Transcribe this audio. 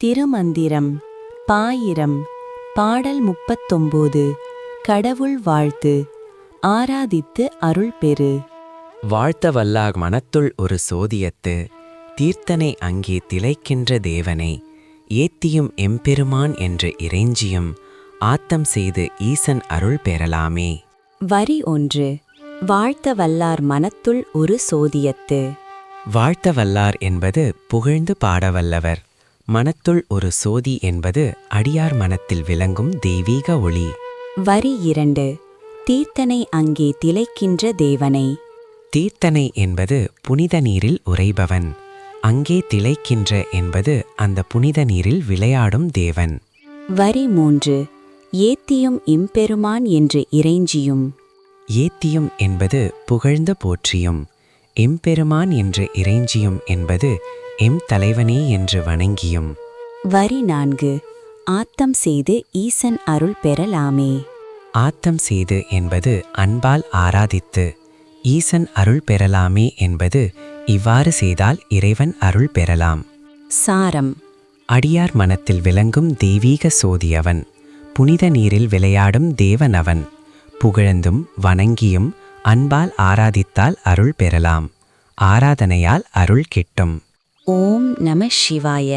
திருமந்திரம் பாயிரம் பாடல் 39 கடவுள் வாழ்த்து ஆராதித்து அருள் பெறு. வாழ்த்த வல்லார் மனத்துள் ஒரு சோதியத்து தீர்த்தனை அங்கே திளைக்கின்ற தேவனை ஏத்தியும் எம்பெருமான் என்று இறைஞ்சியும் ஆத்தம் செய்து ஈசன் அருள் பெறலாமே. வரி 1. வாழ்த்த வல்லார் மனத்துள் ஒரு சோதியத்து. வாழ்த்த வல்லார் என்பது புகழ்ந்து பாடவல்லவர். மனத்துள் ஒரு சோதி என்பது அடியார் மனத்தில் விளங்கும் தெய்வீக ஒளி. வரி 2. தீர்த்தனை அங்கே திளைக்கின்ற தேவனை. தீர்த்தனை என்பது புனித நீரில் உறைபவன். அங்கே திளைக்கின்ற என்பது அந்த புனித நீரில் விளையாடும் தேவன். வரி 3. ஏத்தியும் இம்பெருமான் என்று இறைஞ்சியும். ஏத்தியும் என்பது புகழ்ந்து போற்றியும். எம்பெருமான் என்று இறைஞ்சியும் என்பது எம் தலைவனே என்று வணங்கியும். வரி 4. ஆத்தம் செய்து ஈசன் அருள் பெறலாமே. ஆத்தம் செய்து என்பது அன்பால் ஆராதித்து ஈசன் அருள் பெறலாமே என்பது இவ்வாறு செய்தால் இறைவன் அருள் பெறலாம். சாரம். அடியார் மனத்தில் விளங்கும் தெய்வீக சோதியவன். புனித நீரில் விளையாடும் தேவனவன். புகழ்ந்தும் வணங்கியும் அன்பால் ஆராதித்தால் அருள் பெறலாம். ஆராதனையால் அருள் கிட்டும். ஓம் நம சிவாய.